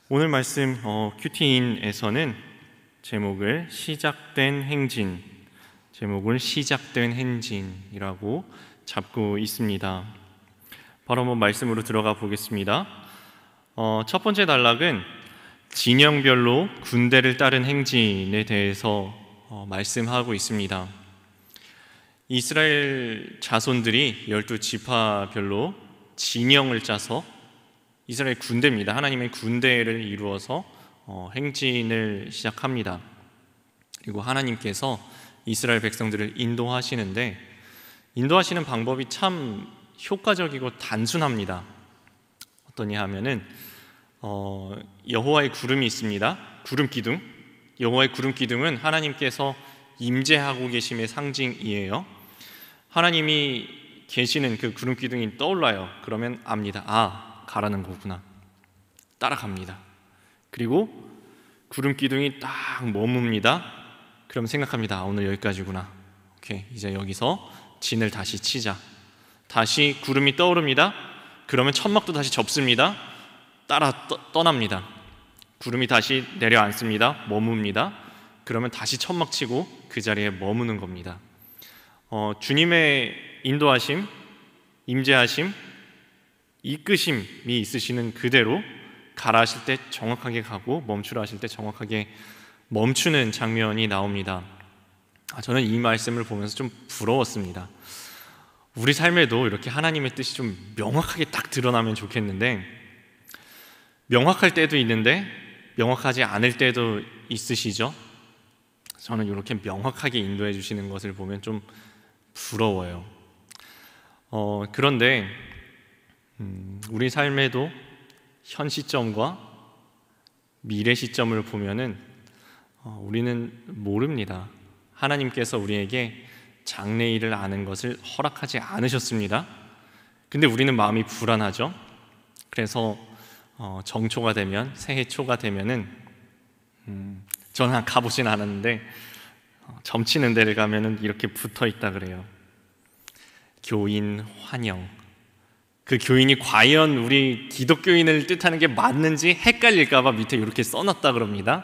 오늘 말씀 큐티인에서는 제목을 시작된 행진이라고 잡고 있습니다. 바로 한번 말씀으로 들어가 보겠습니다. 첫 번째 단락은 진영별로 군대를 따른 행진에 대해서 말씀하고 있습니다. 이스라엘 자손들이 12지파별로 진영을 짜서 이스라엘 군대입니다. 하나님의 군대를 이루어서 행진을 시작합니다. 그리고 하나님께서 이스라엘 백성들을 인도하시는데 인도하시는 방법이 참 효과적이고 단순합니다. 어떠냐 하면은 여호와의 구름이 있습니다. 구름 기둥. 여호와의 구름 기둥은 하나님께서 임재하고 계심의 상징이에요. 하나님이 계시는 그 구름 기둥이 떠올라요. 그러면 압니다. 가라는 거구나. 따라갑니다. 그리고 구름 기둥이 딱 머뭅니다. 그럼 생각합니다. 오늘 여기까지구나. 오케이, 이제 여기서 진을 다시 치자. 다시 구름이 떠오릅니다. 그러면 천막도 다시 접습니다. 떠납니다. 구름이 다시 내려앉습니다. 머뭅니다. 그러면 다시 천막 치고 그 자리에 머무는 겁니다. 주님의 인도하심, 임재하심, 이끄심이 있으시는 그대로 가라 하실 때 정확하게 가고 멈추라 하실 때 정확하게 멈추는 장면이 나옵니다. 저는 이 말씀을 보면서 좀 부러웠습니다. 우리 삶에도 이렇게 하나님의 뜻이 좀 명확하게 딱 드러나면 좋겠는데, 명확할 때도 있는데 명확하지 않을 때도 있으시죠? 저는 이렇게 명확하게 인도해 주시는 것을 보면 좀 부러워요. 그런데 우리 삶에도 현 시점과 미래 시점을 보면은 우리는 모릅니다. 하나님께서 우리에게 장래일을 아는 것을 허락하지 않으셨습니다. 근데 우리는 마음이 불안하죠. 그래서 정초가 되면, 새해 초가 되면은 저는 가보진 않았는데 점치는 데를 가면은 이렇게 붙어 있다 그래요. 교인 환영. 그 교인이 과연 우리 기독교인을 뜻하는 게 맞는지 헷갈릴까봐 밑에 이렇게 써놨다 그럽니다.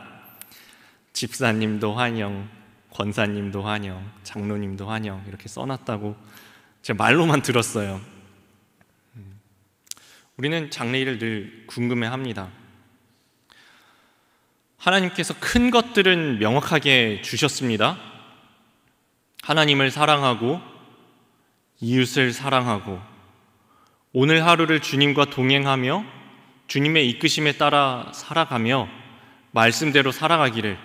집사님도 환영, 권사님도 환영, 장로님도 환영 이렇게 써놨다고 제가 말로만 들었어요. 우리는 장래일을 늘 궁금해합니다. 하나님께서 큰 것들은 명확하게 주셨습니다. 하나님을 사랑하고 이웃을 사랑하고 오늘 하루를 주님과 동행하며 주님의 이끄심에 따라 살아가며 말씀대로 살아가기를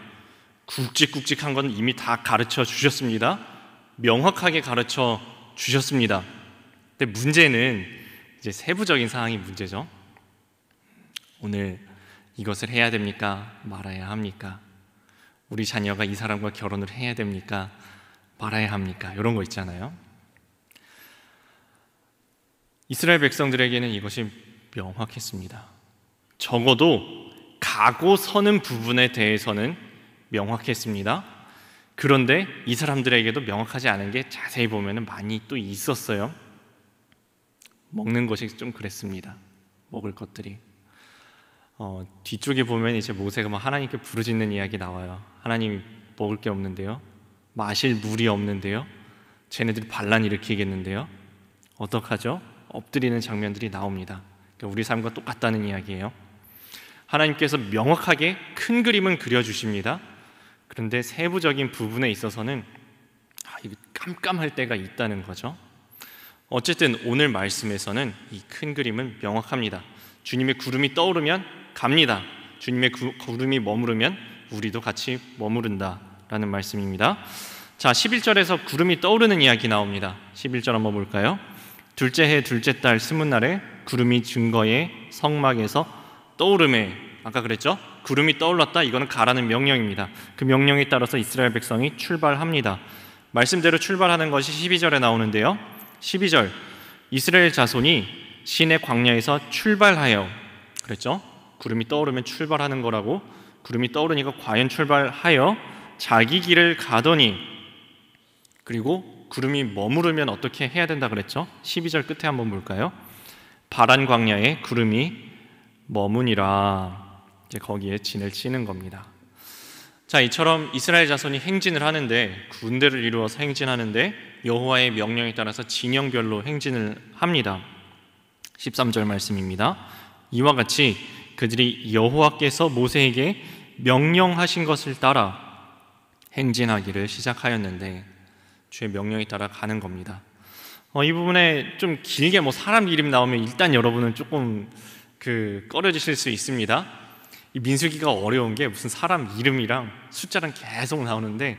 굵직굵직한 건 이미 다 가르쳐 주셨습니다. 명확하게 가르쳐 주셨습니다. 근데 문제는 이제 세부적인 사항이 문제죠. 오늘 이것을 해야 됩니까? 말아야 합니까? 우리 자녀가 이 사람과 결혼을 해야 됩니까? 말아야 합니까? 이런 거 있잖아요. 이스라엘 백성들에게는 이것이 명확했습니다. 적어도 가고 서는 부분에 대해서는 명확했습니다. 그런데 이 사람들에게도 명확하지 않은 게 자세히 보면 많이 또 있었어요. 먹는 것이 좀 그랬습니다. 먹을 것들이 뒤쪽에 보면 이제 모세가 막 하나님께 부르짖는 이야기 나와요. 하나님, 먹을 게 없는데요, 마실 물이 없는데요, 쟤네들이 반란 일으키겠는데요, 어떡하죠? 엎드리는 장면들이 나옵니다. 그러니까 우리 삶과 똑같다는 이야기예요. 하나님께서 명확하게 큰 그림은 그려주십니다. 그런데 세부적인 부분에 있어서는 이거 깜깜할 때가 있다는 거죠. 어쨌든 오늘 말씀에서는 이 큰 그림은 명확합니다. 주님의 구름이 떠오르면 갑니다. 주님의 구름이 머무르면 우리도 같이 머무른다라는 말씀입니다. 자, 11절에서 구름이 떠오르는 이야기 나옵니다. 11절 한번 볼까요? 둘째 해 둘째 달 스문날에 구름이 증거의 성막에서 떠오르매. 아까 그랬죠? 구름이 떠올랐다. 이거는 가라는 명령입니다. 그 명령에 따라서 이스라엘 백성이 출발합니다. 말씀대로 출발하는 것이 12절에 나오는데요, 12절 이스라엘 자손이 시내 광야에서 출발하여, 그랬죠? 구름이 떠오르면 출발하는 거라고. 구름이 떠오르니까 과연 출발하여 자기 길을 가더니, 그리고 구름이 머무르면 어떻게 해야 된다 그랬죠? 12절 끝에 한번 볼까요? 바란 광야에 구름이 머무니라. 이제 거기에 진을 치는 겁니다. 자, 이처럼 이스라엘 자손이 행진을 하는데, 군대를 이루어서 행진하는데 여호와의 명령에 따라서 진영별로 행진을 합니다. 13절 말씀입니다. 이와 같이 그들이 여호와께서 모세에게 명령하신 것을 따라 행진하기를 시작하였는데, 주의 명령에 따라 가는 겁니다. 이 부분에 좀 길게 사람 이름 나오면 일단 여러분은 조금 꺼려지실 수 있습니다. 이 민수기가 어려운 게 무슨 사람 이름이랑 숫자랑 계속 나오는데,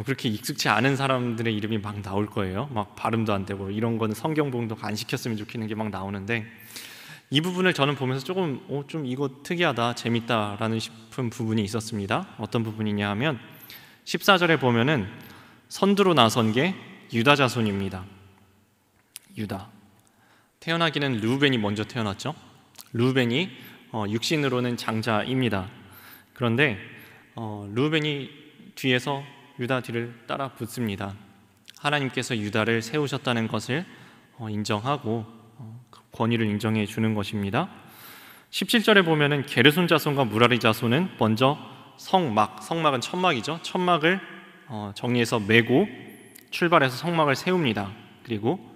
그렇게 익숙치 않은 사람들의 이름이 막 나올 거예요. 막 발음도 안 되고, 이런 거는 성경 봉독 안 시켰으면 좋겠는 게 막 나오는데, 이 부분을 저는 보면서 조금 좀 이거 특이하다, 재밌다라는 싶은 부분이 있었습니다. 어떤 부분이냐 하면 14절에 보면은 선두로 나선 게 유다 자손입니다. 유다, 태어나기는 르우벤이 먼저 태어났죠. 르우벤이 육신으로는 장자입니다. 그런데 르우벤이 뒤에서 유다 뒤를 따라 붙습니다. 하나님께서 유다를 세우셨다는 것을 인정하고 권위를 인정해 주는 것입니다. 17절에 보면은 게르손 자손과 무라리 자손은 먼저 성막은 천막이죠. 천막을 정리해서 메고 출발해서 성막을 세웁니다. 그리고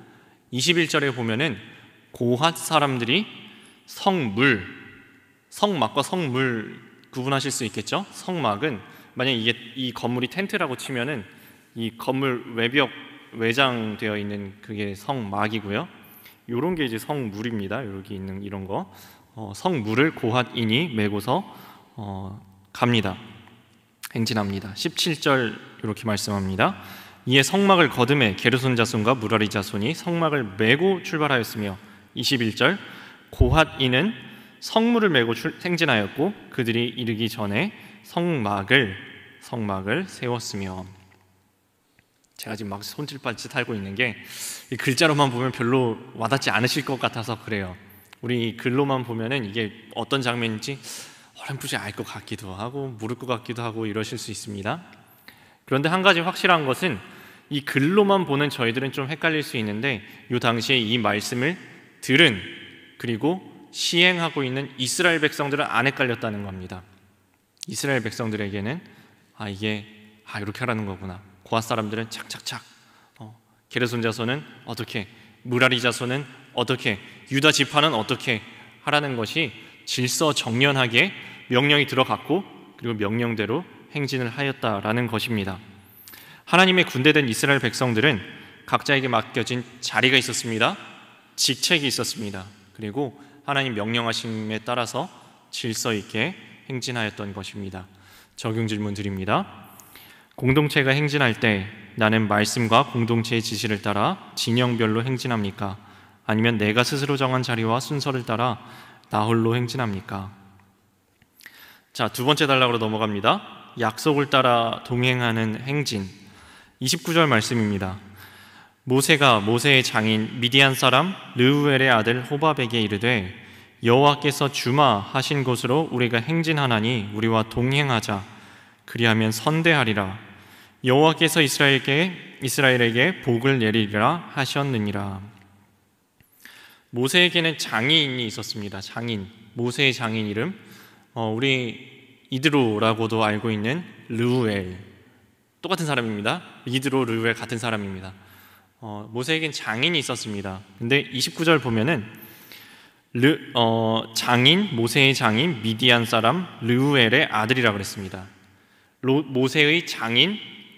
21절에 보면은 고핫 사람들이 성막과 성물 구분하실 수 있겠죠? 성막은 만약 이 건물이 텐트라고 치면은 이 건물 외장되어 있는 그게 성막이고요. 요런 게 이제 성물입니다. 여기 있는 이런 거. 성물을 고핫인이 메고서 갑니다. 행진합니다. 17절 이렇게 말씀합니다. 이에 성막을 거듭해 게르손 자손과 무라리 자손이 성막을 메고 출발하였으며, 21절 고핫인은 성물을 메고 행진하였고 그들이 이르기 전에 성막을 세웠으며. 제가 지금 막 손짓발짓 하고 있는 게 이 글자로만 보면 별로 와닿지 않으실 것 같아서 그래요. 우리 글로만 보면은 이게 어떤 장면인지 어렴풋이 알 것 같기도 하고 모를 것 같기도 하고 이러실 수 있습니다. 그런데 한 가지 확실한 것은 이 글로만 보는 저희들은 좀 헷갈릴 수 있는데, 이 당시에 이 말씀을 들은 그리고 시행하고 있는 이스라엘 백성들은 안 헷갈렸다는 겁니다. 이스라엘 백성들에게는 이게 이렇게 하라는 거구나. 고핫 사람들은 착착착, 게르손 자손은 어떻게, 무라리 자손은 어떻게, 유다 지파는 어떻게 하라는 것이 질서정연하게 명령이 들어갔고, 그리고 명령대로 행진을 하였다라는 것입니다. 하나님의 군대된 이스라엘 백성들은 각자에게 맡겨진 자리가 있었습니다. 직책이 있었습니다. 그리고 하나님 명령하심에 따라서 질서 있게 행진하였던 것입니다. 적용 질문 드립니다. 공동체가 행진할 때 나는 말씀과 공동체의 지시를 따라 진영별로 행진합니까? 아니면 내가 스스로 정한 자리와 순서를 따라 나 홀로 행진합니까? 자, 두 번째 단락으로 넘어갑니다. 약속을 따라 동행하는 행진. 29절 말씀입니다. 모세가 모세의 장인 미디안 사람 르우엘의 아들 호밥에게 이르되 여호와께서 주마 하신 곳으로 우리가 행진하나니 우리와 동행하자. 그리하면 선대하리라. 여호와께서 이스라엘에게 복을 내리리라 하셨느니라. 모세에게는 장인이 있었습니다. 장인, 모세의 장인 이름, 우리 이드로라고도 알고 있는 르우엘, 똑같은 사람입니다. 이드로, 르우엘 같은 사람입니다. 모세에겐 장인이 있었습니다. 근데 29절 보면은 모세의 장인 미디안 사람 르우엘의 아들이라 그랬습니다. 모세의 장인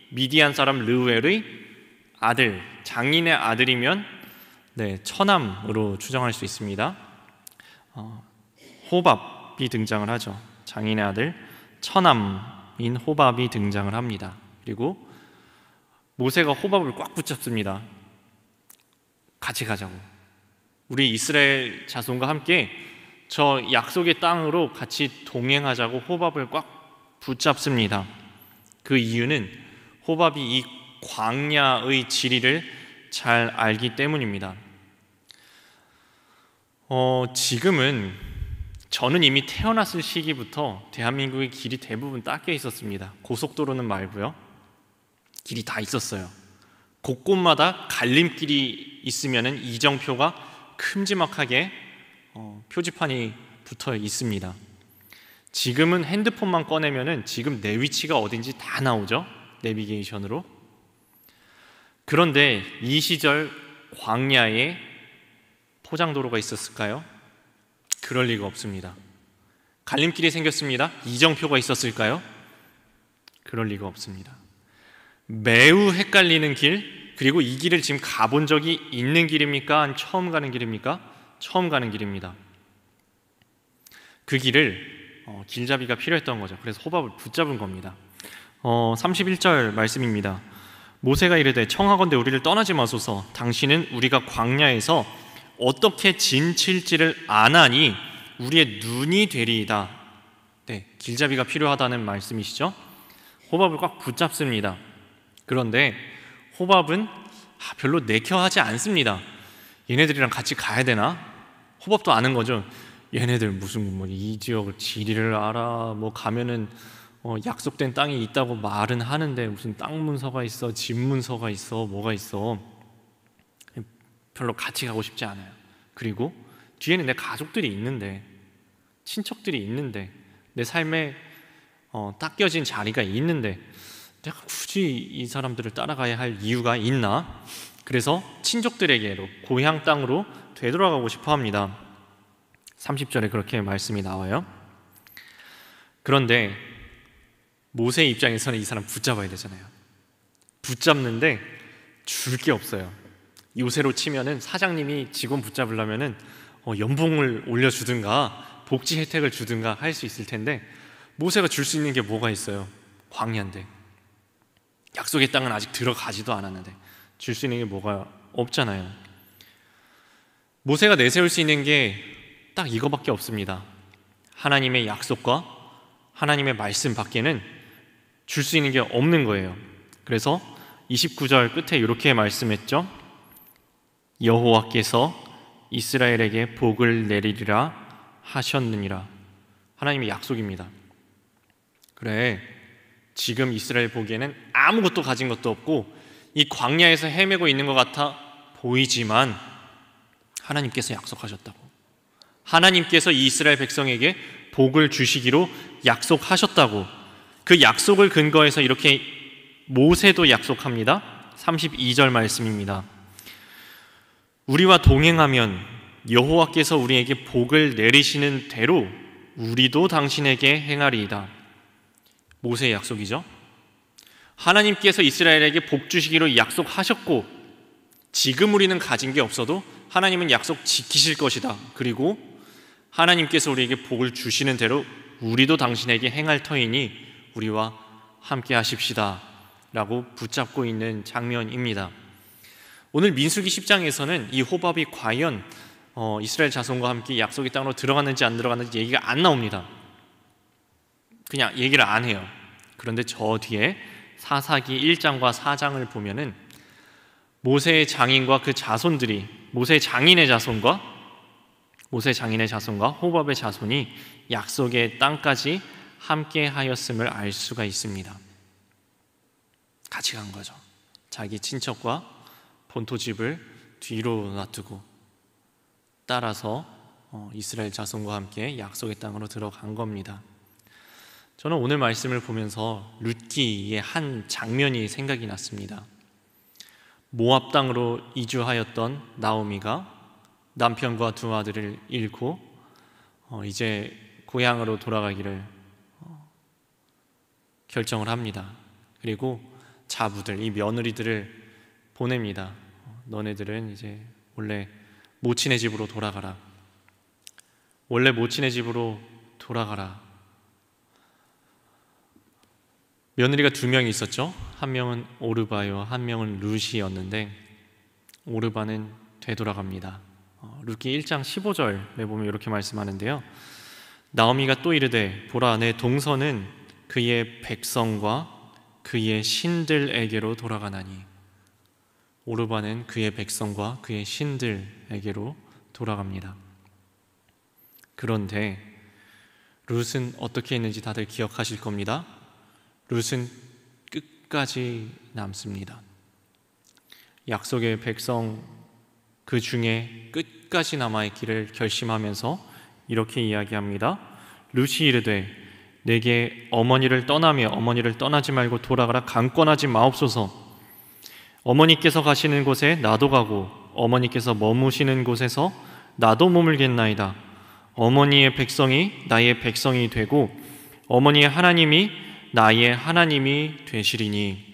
미디안 사람 르우엘의 아들, 장인의 아들이면 처남으로 추정할 수 있습니다. 호밥이 등장을 하죠. 장인의 아들 처남인 호밥이 등장을 합니다. 그리고 모세가 호밥을 꽉 붙잡습니다. 같이 가자고. 우리 이스라엘 자손과 함께 저 약속의 땅으로 같이 동행하자고 호밥을 꽉 붙잡습니다. 그 이유는 호밥이 이 광야의 지리를 잘 알기 때문입니다. 지금은 저는 이미 태어났을 시기부터 대한민국의 길이 대부분 닦여 있었습니다. 고속도로는 말고요. 길이 다 있었어요. 곳곳마다 갈림길이 있으면 이정표가 큼지막하게 표지판이 붙어 있습니다. 지금은 핸드폰만 꺼내면은 지금 내 위치가 어딘지 다 나오죠. 내비게이션으로. 그런데 이 시절 광야에 포장도로가 있었을까요? 그럴 리가 없습니다. 갈림길이 생겼습니다. 이정표가 있었을까요? 그럴 리가 없습니다. 매우 헷갈리는 길, 그리고 이 길을 지금 가본 적이 있는 길입니까? 처음 가는 길입니까? 처음 가는 길입니다. 그 길을 길잡이가 필요했던 거죠. 그래서 호밥을 붙잡은 겁니다. 31절 말씀입니다. 모세가 이르되 청하건대 우리를 떠나지 마소서. 당신은 우리가 광야에서 어떻게 진칠지를 아나니 우리의 눈이 되리이다. 네, 길잡이가 필요하다는 말씀이시죠. 호밥을 꽉 붙잡습니다. 그런데 호밥은 별로 내켜하지 않습니다. 얘네들이랑 같이 가야 되나? 호밥도 아는 거죠. 얘네들 무슨 이 지역을 지리를 알아. 가면은 약속된 땅이 있다고 말은 하는데 무슨 땅 문서가 있어, 집 문서가 있어, 뭐가 있어. 별로 같이 가고 싶지 않아요. 그리고 뒤에는 내 가족들이 있는데, 친척들이 있는데, 내 삶에 딱 껴진 자리가 있는데 내가 굳이 이 사람들을 따라가야 할 이유가 있나? 그래서 친족들에게로, 고향 땅으로 되돌아가고 싶어 합니다. 30절에 그렇게 말씀이 나와요. 그런데 모세 입장에서는 이 사람 붙잡아야 되잖아요. 붙잡는데 줄 게 없어요. 요새로 치면은 사장님이 직원 붙잡으려면은 연봉을 올려주든가 복지 혜택을 주든가 할 수 있을 텐데, 모세가 줄 수 있는 게 뭐가 있어요? 광야인데, 약속의 땅은 아직 들어가지도 않았는데 줄 수 있는 게 뭐가 없잖아요. 모세가 내세울 수 있는 게 딱 이거밖에 없습니다. 하나님의 약속과 하나님의 말씀 밖에는 줄 수 있는 게 없는 거예요. 그래서 29절 끝에 이렇게 말씀했죠. 여호와께서 이스라엘에게 복을 내리리라 하셨느니라. 하나님의 약속입니다. 그래, 지금 이스라엘 보기에는 아무것도 가진 것도 없고 이 광야에서 헤매고 있는 것 같아 보이지만 하나님께서 약속하셨다고. 하나님께서 이 이스라엘 백성에게 복을 주시기로 약속하셨다고. 그 약속을 근거해서 이렇게 모세도 약속합니다. 32절 말씀입니다. 우리와 동행하면 여호와께서 우리에게 복을 내리시는 대로 우리도 당신에게 행하리이다. 모세의 약속이죠. 하나님께서 이스라엘에게 복 주시기로 약속하셨고, 지금 우리는 가진 게 없어도 하나님은 약속 지키실 것이다. 그리고 하나님께서 우리에게 복을 주시는 대로 우리도 당신에게 행할 터이니 우리와 함께 하십시다 라고 붙잡고 있는 장면입니다. 오늘 민수기 10장에서는 이 호밥이 과연 이스라엘 자손과 함께 약속의 땅으로 들어갔는지 안 들어갔는지 얘기가 안 나옵니다. 그냥 얘기를 안 해요. 그런데 저 뒤에 사사기 1장과 4장을 보면은 모세의 장인과 그 자손들이, 모세의 장인의 자손과 호밥의 자손이 약속의 땅까지 함께 하였음을 알 수가 있습니다. 같이 간 거죠. 자기 친척과 본토집을 뒤로 놔두고 따라서 이스라엘 자손과 함께 약속의 땅으로 들어간 겁니다. 저는 오늘 말씀을 보면서 룻기의 한 장면이 생각이 났습니다. 모압 땅으로 이주하였던 나오미가 남편과 두 아들을 잃고 이제 고향으로 돌아가기를 결정을 합니다. 그리고 자부들, 이 며느리들을 보냅니다. 너네들은 이제 원래 모친의 집으로 돌아가라. 원래 모친의 집으로 돌아가라. 며느리가 두 명이 있었죠. 한 명은 오르바요, 한 명은 룻이었는데 오르바는 되돌아갑니다. 룻기 1장 15절에 보면 이렇게 말씀하는데요. 나오미가 또 이르되 보라, 내 동서는 그의 백성과 그의 신들에게로 돌아가나니. 오르바는 그의 백성과 그의 신들에게로 돌아갑니다. 그런데 룻은 어떻게 했는지 다들 기억하실 겁니다. 룻은 끝까지 남습니다. 약속의 백성 그 중에 끝까지 남아있기를 결심하면서 이렇게 이야기합니다. 룻이 이르되 내게 어머니를 떠나며 어머니를 떠나지 말고 돌아가라 강권하지 마옵소서. 어머니께서 가시는 곳에 나도 가고 어머니께서 머무시는 곳에서 나도 머물겠나이다. 어머니의 백성이 나의 백성이 되고 어머니의 하나님이 나의 하나님이 되시리니.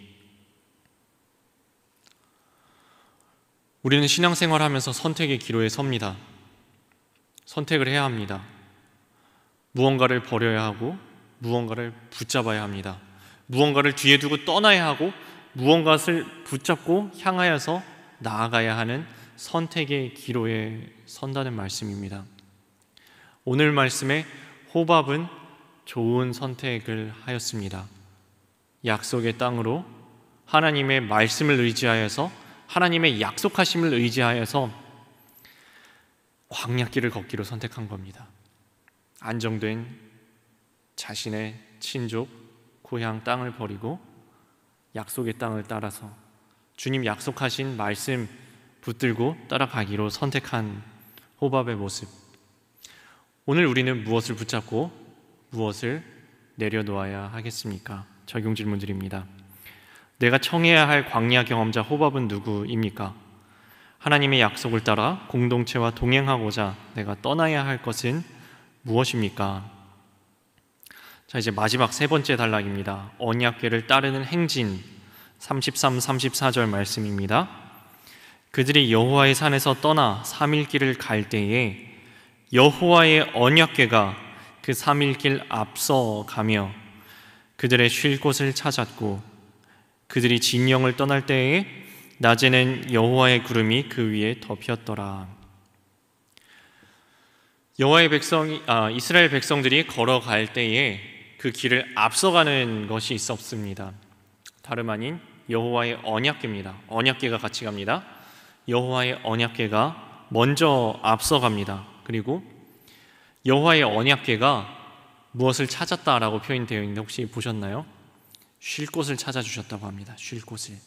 우리는 신앙생활하면서 선택의 기로에 섭니다. 선택을 해야 합니다. 무언가를 버려야 하고 무언가를 붙잡아야 합니다. 무언가를 뒤에 두고 떠나야 하고 무언가를 붙잡고 향하여서 나아가야 하는 선택의 기로에 선다는 말씀입니다. 오늘 말씀에 호밥은 좋은 선택을 하였습니다. 약속의 땅으로 하나님의 말씀을 의지하여서 하나님의 약속하심을 의지하여서 광야길을 걷기로 선택한 겁니다. 안정된 자신의 친족, 고향 땅을 버리고 약속의 땅을 따라서 주님 약속하신 말씀 붙들고 따라가기로 선택한 호밥의 모습. 오늘 우리는 무엇을 붙잡고 무엇을 내려놓아야 하겠습니까? 적용 질문드립니다. 내가 청해야 할 광야 경험자 호밥은 누구입니까? 하나님의 약속을 따라 공동체와 동행하고자 내가 떠나야 할 것은 무엇입니까? 자, 이제 마지막 세 번째 단락입니다. 언약궤를 따르는 행진. 33, 34절 말씀입니다. 그들이 여호와의 산에서 떠나 3일 길을 갈 때에 여호와의 언약궤가 그 3일 길 앞서 가며 그들의 쉴 곳을 찾았고 그들이 진영을 떠날 때에 낮에는 여호와의 구름이 그 위에 덮였더라. 이스라엘 백성들이 걸어갈 때에 그 길을 앞서가는 것이 있었습니다. 다름 아닌 여호와의 언약궤입니다. 언약궤가 같이 갑니다. 여호와의 언약궤가 먼저 앞서갑니다. 그리고 여호와의 언약궤가 무엇을 찾았다라고 표현되어 있는데 혹시 보셨나요? 쉴 곳을 찾아주셨다고 합니다. 쉴 곳을.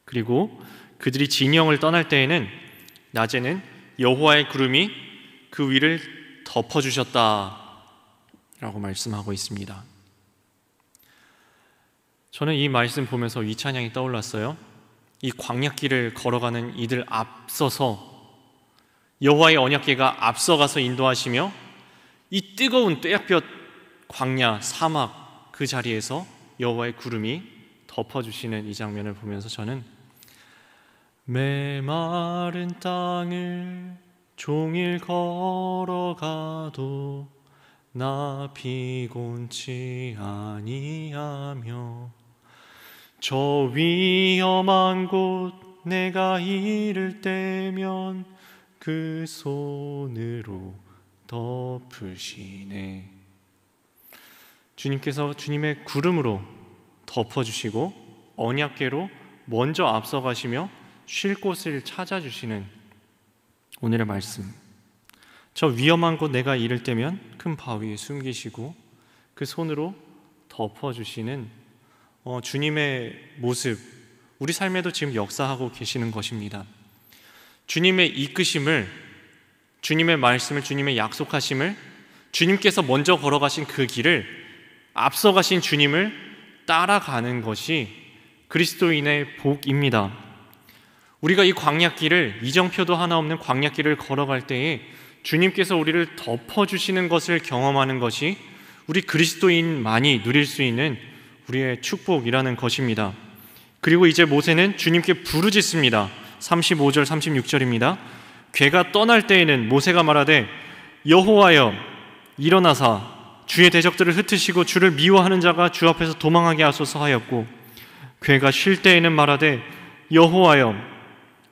그리고 그들이 진영을 떠날 때에는 낮에는 여호와의 구름이 그 위를 덮어주셨다라고 말씀하고 있습니다. 저는 이 말씀 보면서 이 찬양이 떠올랐어요. 이 광야길을 걸어가는 이들 앞서서 여호와의 언약궤가 앞서가서 인도하시며 이 뜨거운 떼약볕 광야 사막 그 자리에서 여호와의 구름이 덮어주시는 이 장면을 보면서 저는 메마른 땅을 종일 걸어가도 나 피곤치 아니하며 저 위험한 곳 내가 이를 때면 그 손으로 덮으시네. 주님께서 주님의 구름으로 덮어주시고 언약궤로 먼저 앞서가시며 쉴 곳을 찾아주시는 오늘의 말씀. 저 위험한 곳 내가 이를 때면 큰 바위에 숨기시고 그 손으로 덮어주시는 주님의 모습, 우리 삶에도 지금 역사하고 계시는 것입니다. 주님의 이끄심을, 주님의 말씀을, 주님의 약속하심을, 주님께서 먼저 걸어가신 그 길을 앞서가신 주님을 따라가는 것이 그리스도인의 복입니다. 우리가 이 광야길을, 이정표도 하나 없는 광야길을 걸어갈 때에 주님께서 우리를 덮어주시는 것을 경험하는 것이 우리 그리스도인만이 누릴 수 있는 우리의 축복이라는 것입니다. 그리고 이제 모세는 주님께 부르짖습니다. 35절 36절입니다. 궤가 떠날 때에는 모세가 말하되 여호와여 일어나사 주의 대적들을 흩으시고 주를 미워하는 자가 주 앞에서 도망하게 하소서 하였고 궤가 쉴 때에는 말하되 여호와여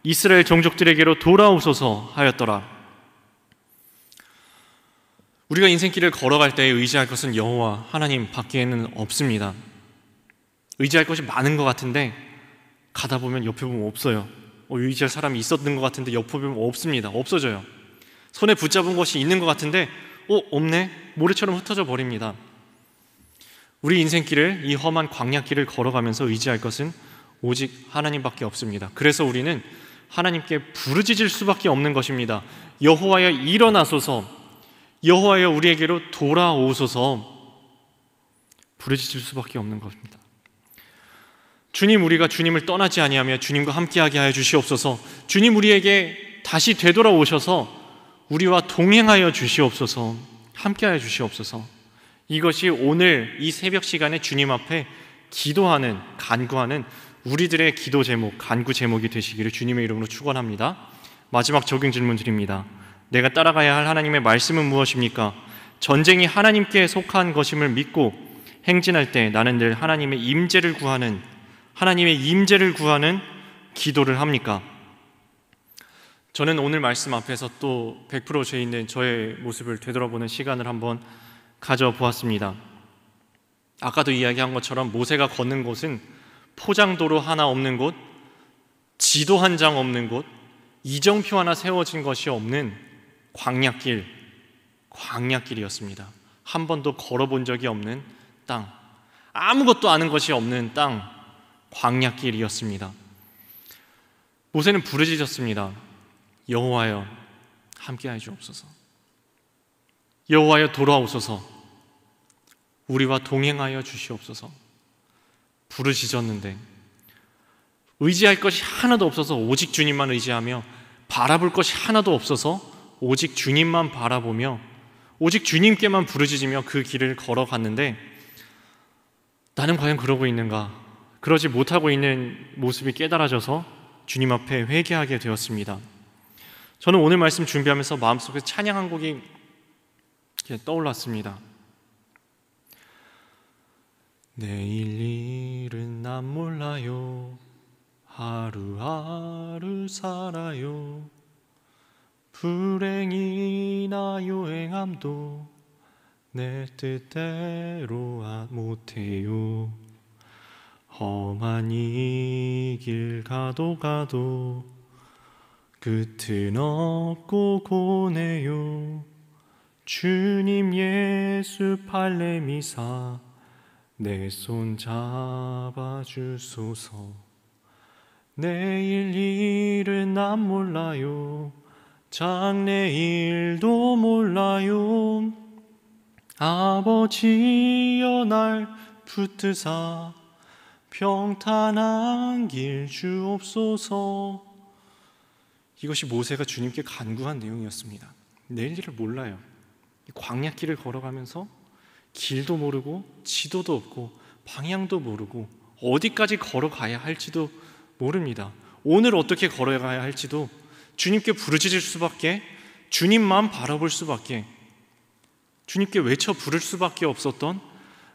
이스라엘 종족들에게로 돌아오소서 하였더라. 우리가 인생길을 걸어갈 때 의지할 것은 여호와 하나님 밖에는 없습니다. 의지할 것이 많은 것 같은데 가다 보면 옆에 보면 없어요. 의지할 사람이 있었던 것 같은데 옆에 보면 없습니다. 없어져요. 손에 붙잡은 것이 있는 것 같은데 없네? 모래처럼 흩어져 버립니다. 우리 인생길을, 이 험한 광야길을 걸어가면서 의지할 것은 오직 하나님밖에 없습니다. 그래서 우리는 하나님께 부르짖을 수밖에 없는 것입니다. 여호와여 일어나소서, 여호와여 우리에게로 돌아오소서 부르짖을 수밖에 없는 겁니다. 주님, 우리가 주님을 떠나지 아니하며 주님과 함께하게 하여 주시옵소서. 주님, 우리에게 다시 되돌아오셔서 우리와 동행하여 주시옵소서. 함께하여 주시옵소서. 이것이 오늘 이 새벽 시간에 주님 앞에 기도하는, 간구하는 우리들의 기도 제목, 간구 제목이 되시기를 주님의 이름으로 축원합니다. 마지막 적용 질문 드립니다. 내가 따라가야 할 하나님의 말씀은 무엇입니까? 전쟁이 하나님께 속한 것임을 믿고 행진할 때 나는 늘 하나님의 임재를 구하는 기도를 합니까? 저는 오늘 말씀 앞에서 또 100% 죄 있는 저의 모습을 되돌아보는 시간을 한번 가져보았습니다. 아까도 이야기한 것처럼 모세가 걷는 곳은 포장도로 하나 없는 곳, 지도 한 장 없는 곳, 이정표 하나 세워진 것이 없는 광야길이었습니다. 한 번도 걸어본 적이 없는 땅, 아무것도 아는 것이 없는 땅, 광야길이었습니다. 모세는 부르짖었습니다. 여호와여 함께하여 주옵소서. 여호와여 돌아오소서. 우리와 동행하여 주시옵소서. 부르짖었는데 의지할 것이 하나도 없어서 오직 주님만 의지하며 바라볼 것이 하나도 없어서 오직 주님만 바라보며 오직 주님께만 부르짖으며 그 길을 걸어갔는데 나는 과연 그러고 있는가? 그러지 못하고 있는 모습이 깨달아져서 주님 앞에 회개하게 되었습니다. 저는 오늘 말씀 준비하면서 마음속에 찬양 한 곡이 떠올랐습니다. 내일 일은 난 몰라요. 하루하루 살아요. 불행이나 요행함도 내 뜻대로 못해요. 험한 이 길 가도 끝은 없고 고네요. 주님 예수 발레미사 내 손 잡아주소서. 내일 일은 난 몰라요. 장래일도 몰라요. 아버지여 날 붙드사 평탄한 길 주옵소서. 이것이 모세가 주님께 간구한 내용이었습니다. 내일 일을 몰라요. 광야길을 걸어가면서 길도 모르고 지도도 없고 방향도 모르고 어디까지 걸어가야 할지도 모릅니다. 오늘 어떻게 걸어가야 할지도 주님께 부르짖을 수밖에, 주님만 바라볼 수밖에, 주님께 외쳐 부를 수밖에 없었던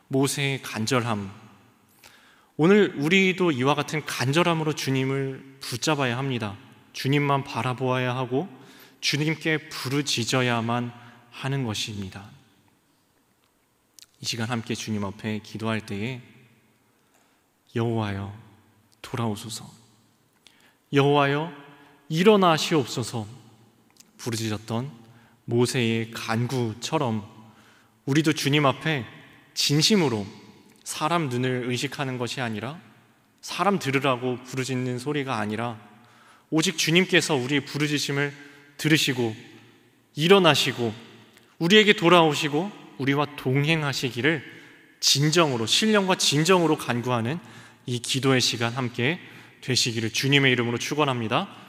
모세의 간절함. 오늘 우리도 이와 같은 간절함으로 주님을 붙잡아야 합니다. 주님만 바라보아야 하고 주님께 부르짖어야만 하는 것입니다. 이 시간 함께 주님 앞에 기도할 때에 여호와여 돌아오소서, 여호와여 일어나시옵소서 부르짖었던 모세의 간구처럼 우리도 주님 앞에 진심으로 사람 눈을 의식하는 것이 아니라 사람 들으라고 부르짖는 소리가 아니라 오직 주님께서 우리의 부르짖음을 들으시고 일어나시고 우리에게 돌아오시고 우리와 동행하시기를 진정으로, 신령과 진정으로 간구하는 이 기도의 시간 함께 되시기를 주님의 이름으로 축원합니다.